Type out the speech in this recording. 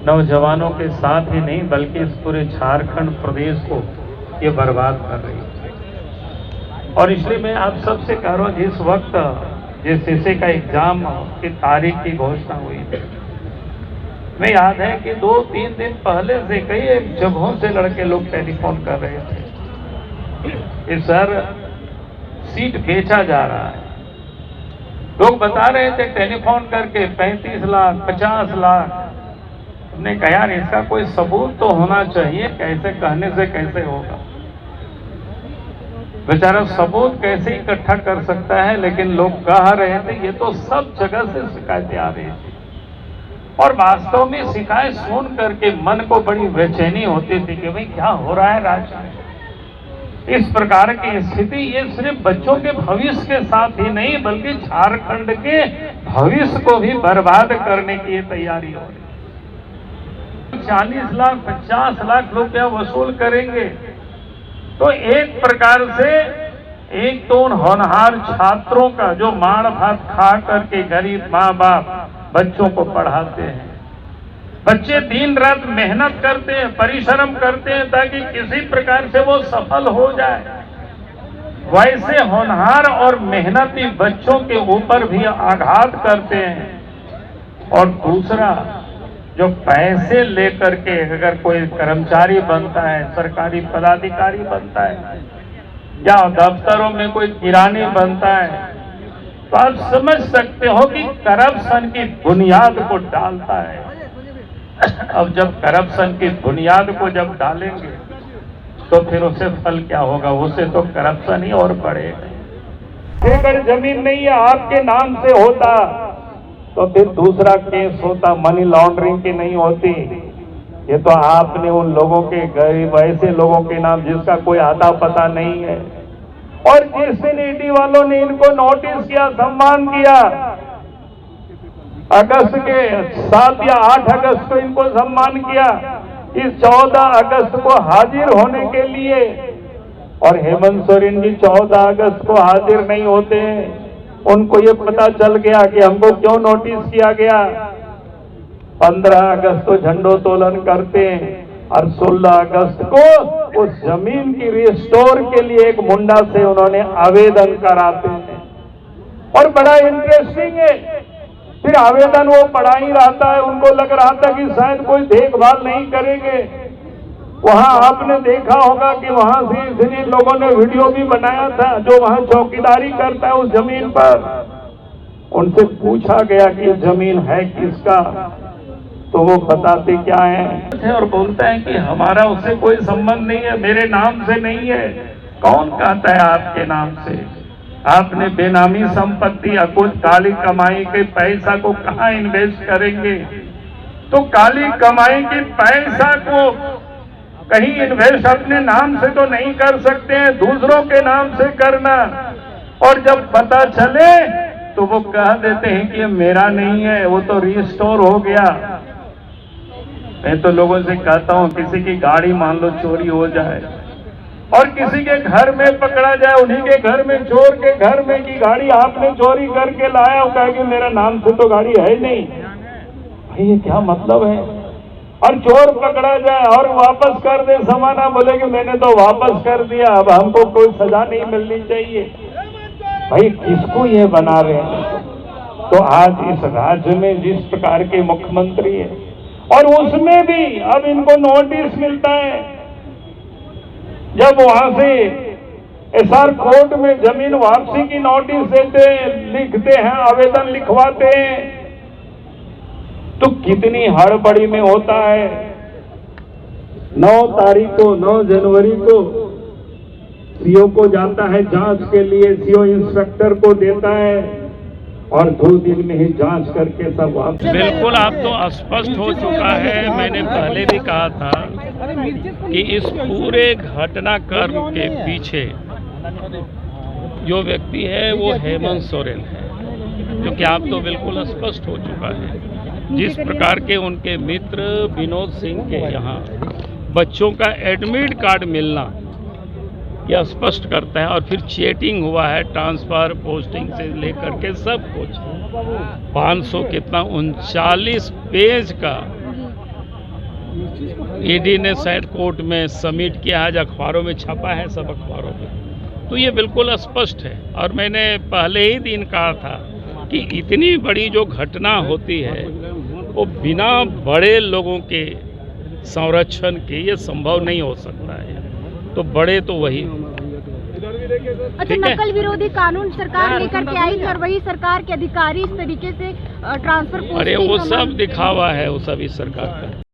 नौजवानों के साथ ही नहीं बल्कि इस पूरे झारखंड प्रदेश को ये बर्बाद कर रही है। और इसलिए मैं आप सबसे कह रहा हूँ, जिस वक्त जिस हिस्से का एग्जाम की तारीख की घोषणा हुई थी, मैं याद है कि 2-3 दिन पहले से कई जगहों से लड़के लोग टेलीफोन कर रहे थे कि सर सीट बेचा जा रहा है। लोग बता रहे थे टेलीफोन करके 35 लाख 50 लाख। हमने कहा यार इसका कोई सबूत तो होना चाहिए, कैसे कहने से कैसे होगा। बेचारा सबूत कैसे इकट्ठा कर सकता है, लेकिन लोग कह रहे थे। ये तो सब जगह से शिकायतें आ रही थी और वास्तव में शिकायत सुन करके मन को बड़ी बेचैनी होती थी कि भाई क्या हो रहा है राज्य में। इस प्रकार की स्थिति ये सिर्फ बच्चों के भविष्य के साथ ही नहीं बल्कि झारखंड के भविष्य को भी बर्बाद करने की तैयारी हो रही। 40 लाख 50 लाख रुपया वसूल करेंगे तो एक प्रकार से एक तो उन होनहार छात्रों का जो मार भात खा करके गरीब माँ बाप बच्चों को पढ़ाते हैं, बच्चे दिन रात मेहनत करते हैं, परिश्रम करते हैं ताकि किसी प्रकार से वो सफल हो जाए, वैसे होनहार और मेहनती बच्चों के ऊपर भी आघात करते हैं। और दूसरा, जो पैसे लेकर के अगर कोई कर्मचारी बनता है, सरकारी पदाधिकारी बनता है या दफ्तरों में कोई किरानी बनता है, तो आप समझ सकते हो कि करप्शन की बुनियाद को डालता है। अब जब करप्शन की बुनियाद को जब डालेंगे तो फिर उसे फल क्या होगा, उसे तो करप्शन ही और बढ़ेगा। अगर जमीन नहीं है आपके नाम से होता तो फिर दूसरा केस होता, मनी लॉन्ड्रिंग की नहीं होती। ये तो आपने उन लोगों के गरीब ऐसे लोगों के नाम जिसका कोई आता पता नहीं है, और जिस दिन ईडी वालों ने इनको नोटिस किया, सम्मान किया, अगस्त के 7 या 8 अगस्त को इनको सम्मान किया, इस 14 अगस्त को हाजिर होने के लिए, और हेमंत सोरेन जी 14 अगस्त को हाजिर नहीं होते हैं। उनको ये पता चल गया कि हमको क्यों नोटिस किया गया। 15 अगस्त को झंडोत्तोलन करते हैं और 16 अगस्त को उस जमीन की रिस्टोर के लिए एक मुंडा से उन्होंने आवेदन कराते हैं। और बड़ा इंटरेस्टिंग है, फिर आवेदन वो पढ़ा ही रहता है। उनको लग रहा था कि शायद कोई देखभाल नहीं करेंगे। वहां आपने देखा होगा कि वहां से इसलिए लोगों ने वीडियो भी बनाया था, जो वहां चौकीदारी करता है उस जमीन पर। उनसे पूछा गया कि जमीन है किसका, तो वो बताते क्या है और बोलता है कि हमारा उससे कोई संबंध नहीं है, मेरे नाम से नहीं है। कौन कहता है आपके नाम से? आपने बेनामी संपत्ति या कुछ काली कमाई के पैसा को कहाँ इन्वेस्ट करेंगे? तो काली कमाई के पैसा को कहीं इन्वेस्ट अपने नाम से तो नहीं कर सकते हैं, दूसरों के नाम से करना। और जब पता चले तो वो कह देते हैं कि ये मेरा नहीं है, वो तो रिस्टोर हो गया। मैं तो लोगों से कहता हूं, किसी की गाड़ी मान लो चोरी हो जाए और किसी के घर में पकड़ा जाए, उन्हीं के घर में, चोर के घर में की गाड़ी आपने चोरी करके लाया, वो कहे कि मेरा नाम से तो गाड़ी है नहीं। भाई ये क्या मतलब है? और चोर पकड़ा जाए और वापस कर दे सामाना, बोले कि मैंने तो वापस कर दिया, अब हमको कोई सजा नहीं मिलनी चाहिए। भाई किसको ये बना रहे हैं? तो आज इस राज्य में जिस प्रकार के मुख्यमंत्री है, और उसमें भी अब इनको नोटिस मिलता है, जब वहां से एसआर कोर्ट में जमीन वापसी की नोटिस देते हैं, लिखते हैं, आवेदन लिखवाते हैं, तो कितनी हड़बड़ी में होता है। 9 जनवरी को सीओ को जाता है जांच के लिए, सीओ इंस्पेक्टर को देता है और 2 दिन में ही जांच करके सब वापस। बिल्कुल आप तो स्पष्ट हो चुका है। मैंने पहले भी कहा था कि इस पूरे घटनाक्रम के पीछे जो व्यक्ति है वो हेमंत सोरेन है, जो कि आप तो बिल्कुल स्पष्ट हो चुका है। जिस प्रकार के उनके मित्र विनोद सिंह के यहाँ बच्चों का एडमिट कार्ड मिलना यह स्पष्ट करता है, और फिर चीटिंग हुआ है ट्रांसफर पोस्टिंग से लेकर के सब कुछ। 500 कितना 39 पेज का ईडी ने शायद कोर्ट में सबमिट किया है, अखबारों में छपा है, सब अखबारों में। तो ये बिल्कुल स्पष्ट है और मैंने पहले ही दिन कहा था कि इतनी बड़ी जो घटना होती है वो बिना बड़े लोगों के संरक्षण के ये संभव नहीं हो सकता है। तो बड़े तो वही। अच्छा, नकल विरोधी कानून सरकार लेकर के आई थी और वही सरकार के अधिकारी इस तरीके से ट्रांसफर। अरे वो सब दिखावा है, वो सब इस सरकार का।